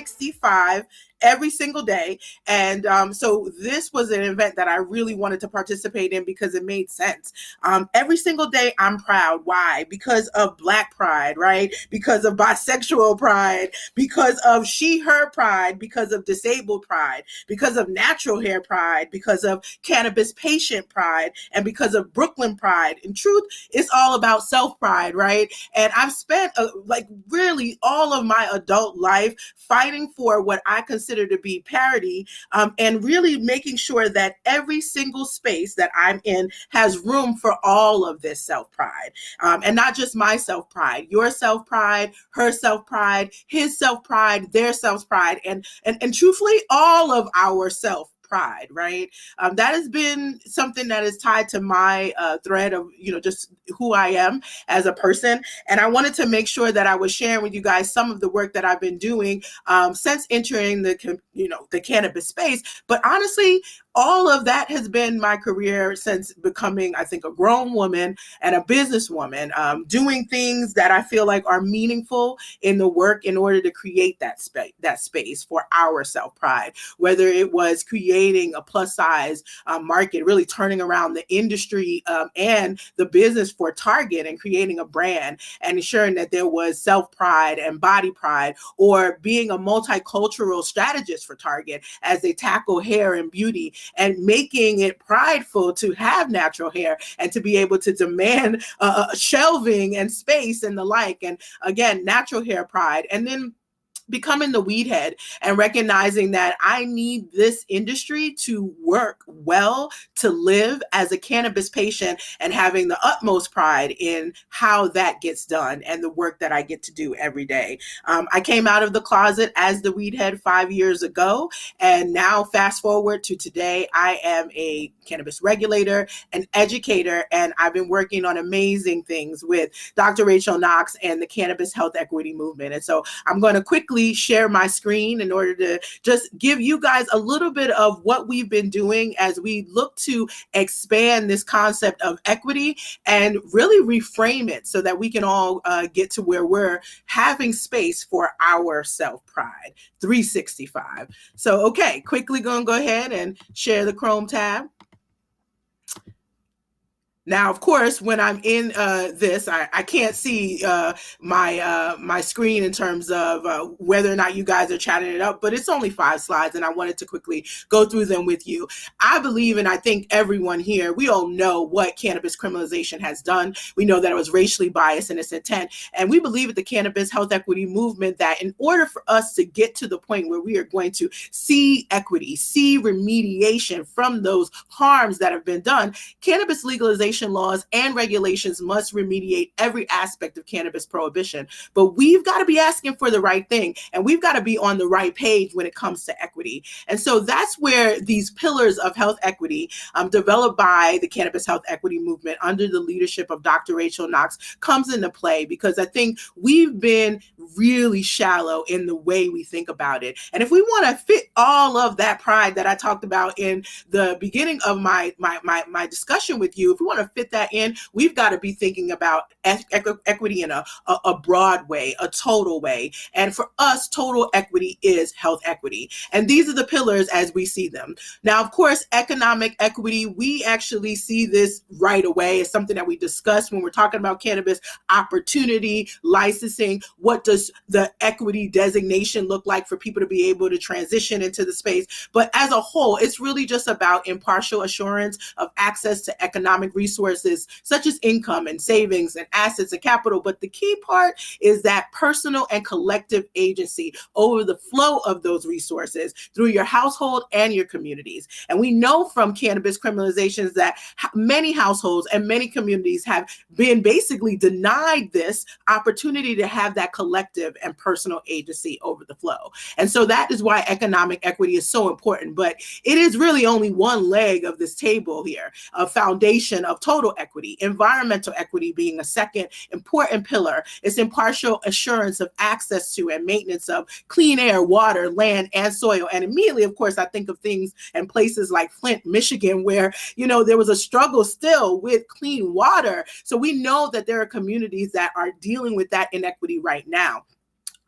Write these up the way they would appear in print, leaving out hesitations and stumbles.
365 every single day. And so this was an event that I really wanted to participate in because it made sense. Every single day I'm proud. Why? Because of Black pride, right? Because of bisexual pride, because of she, her pride, because of disabled pride, because of natural hair pride, because of cannabis patient pride, and because of Brooklyn pride. In truth, it's all about self pride, right? And I've spent like really all of my adult life fighting for what I consider to be parity, and really making sure that every single space that I'm in has room for all of this self-pride. And not just my self-pride, your self-pride, her self-pride, his self-pride, their self-pride, and truthfully, all of our self-pride, right? That has been something that is tied to my thread of, just who I am as a person. And I wanted to make sure that I was sharing with you guys some of the work that I've been doing since entering the cannabis space. But honestly, all of that has been my career since becoming, I think, a grown woman and a businesswoman, doing things that I feel like are meaningful in the work in order to create that space for our self-pride, whether it was creating a plus size market, really turning around the industry and the business for Target and creating a brand and ensuring that there was self-pride and body pride, or being a multicultural strategist for Target as they tackle hair and beauty, and making it prideful to have natural hair and to be able to demand shelving and space and the like. And again, natural hair pride. And then becoming the WeedHead and recognizing that I need this industry to work well to live as a cannabis patient, and having the utmost pride in how that gets done and the work that I get to do every day. I came out of the closet as the WeedHead 5 years ago, and now fast forward to today, I am a cannabis regulator, an educator, and I've been working on amazing things with Dr. Rachel Knox and the Cannabis Health Equity Movement. And so I'm going to quickly share my screen in order to just give you guys a little bit of what we've been doing as we look to expand this concept of equity and really reframe it so that we can all get to where we're having space for our self-pride 365. So, okay, quickly going to go ahead and share the Chrome tab. Now, of course, when I'm in this, I can't see my screen in terms of whether or not you guys are chatting it up, but it's only 5 slides, and I wanted to quickly go through them with you. I believe, and I think everyone here, we all know what cannabis criminalization has done. We know that it was racially biased in its intent, and we believe at the Cannabis Health Equity Movement that in order for us to get to the point where we are going to see equity, see remediation from those harms that have been done, cannabis legalization laws and regulations must remediate every aspect of cannabis prohibition. But we've got to be asking for the right thing, and we've got to be on the right page when it comes to equity. And so that's where these pillars of health equity, developed by the Cannabis Health Equity Movement under the leadership of Dr. Rachel Knox, comes into play, because I think we've been really shallow in the way we think about it. And if we want to fit all of that pride that I talked about in the beginning of my discussion with you, if we want to fit that in, we've got to be thinking about equity in a broad way, a total way. And for us, total equity is health equity. And these are the pillars as we see them. Now, of course, economic equity, we actually see this right away as something that we discuss when we're talking about cannabis opportunity, licensing. What does the equity designation look like for people to be able to transition into the space? But as a whole, it's really just about impartial assurance of access to economic resources such as income and savings and assets and capital. But the key part is that personal and collective agency over the flow of those resources through your household and your communities. And we know from cannabis criminalizations that many households and many communities have been basically denied this opportunity to have that collective and personal agency over the flow. And so that is why economic equity is so important. But it is really only one leg of this table here, a foundation of total equity, environmental equity being a second important pillar. It's impartial assurance of access to and maintenance of clean air, water, land, and soil. And immediately, of course, I think of things and places like Flint, Michigan, where, there was a struggle still with clean water. So we know that there are communities that are dealing with that inequity right now.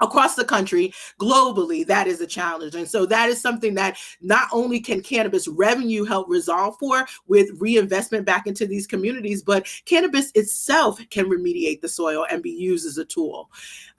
across the country, globally, that is a challenge. And so that is something that not only can cannabis revenue help resolve for with reinvestment back into these communities, but cannabis itself can remediate the soil and be used as a tool.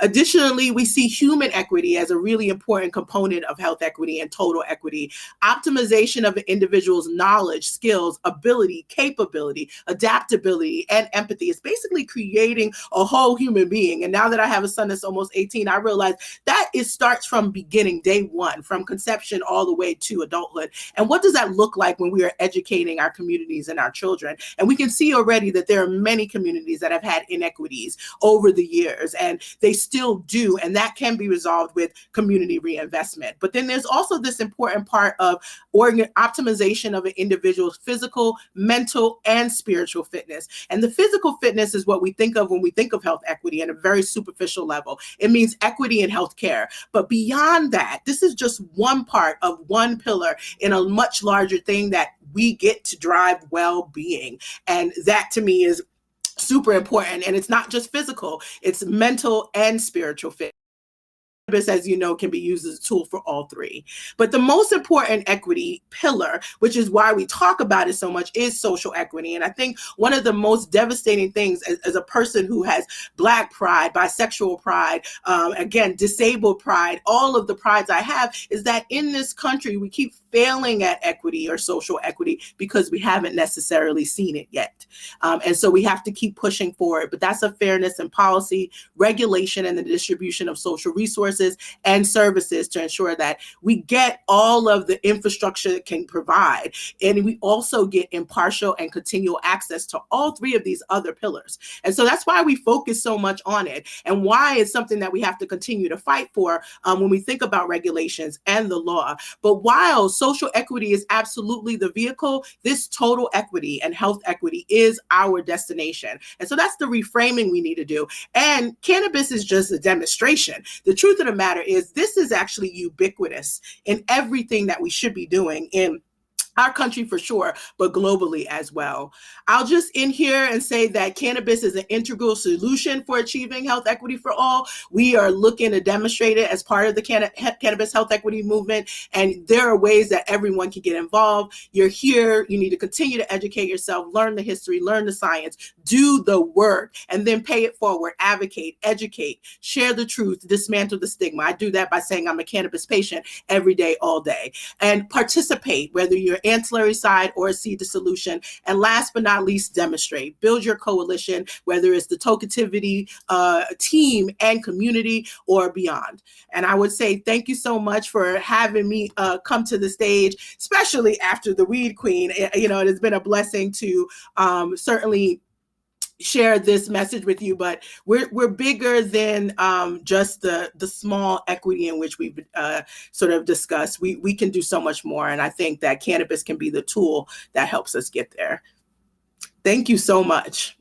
Additionally, we see human equity as a really important component of health equity and total equity. Optimization of an individual's knowledge, skills, ability, capability, adaptability, and empathy is basically creating a whole human being. And now that I have a son that's almost 18, I realize that it starts from beginning, day one, from conception all the way to adulthood. And what does that look like when we are educating our communities and our children? And we can see already that there are many communities that have had inequities over the years, and they still do, and that can be resolved with community reinvestment. But then there's also this important part of optimization of an individual's physical, mental, and spiritual fitness. And the physical fitness is what we think of when we think of health equity at a very superficial level. It means equity in healthcare. But beyond that, this is just one part of one pillar in a much larger thing that we get to drive well-being. And that to me is super important. And it's not just physical, it's mental and spiritual fitness. Cannabis, as you know, can be used as a tool for all three. But the most important equity pillar, which is why we talk about it so much, is social equity. And I think one of the most devastating things as a person who has Black pride, bisexual pride, again, disabled pride, all of the prides I have, is that in this country, we keep failing at equity or social equity because we haven't necessarily seen it yet. And so we have to keep pushing forward. But that's a fairness in policy, regulation, and the distribution of social resources and services to ensure that we get all of the infrastructure it can provide. And we also get impartial and continual access to all three of these other pillars. And so that's why we focus so much on it, and why it's something that we have to continue to fight for when we think about regulations and the law. But while social equity is absolutely the vehicle, this total equity and health equity is our destination. And so that's the reframing we need to do. And cannabis is just a demonstration. The truth of the matter is this is actually ubiquitous in everything that we should be doing in our country for sure, but globally as well. I'll just end here and say that cannabis is an integral solution for achieving health equity for all. We are looking to demonstrate it as part of the cannabis health equity movement, and there are ways that everyone can get involved. You're here, you need to continue to educate yourself, learn the history, learn the science, do the work, and then pay it forward, advocate, educate, share the truth, dismantle the stigma. I do that by saying I'm a cannabis patient every day, all day, and participate, whether you're ancillary side or see the solution. And last but not least, demonstrate. Build your coalition, whether it's the Tokeativity team and community or beyond. And I would say thank you so much for having me come to the stage, especially after the Weed Queen. You know, it has been a blessing to certainly share this message with you, but we're bigger than just the small equity in which we've sort of discussed. We can do so much more, and I think that cannabis can be the tool that helps us get there. Thank you so much.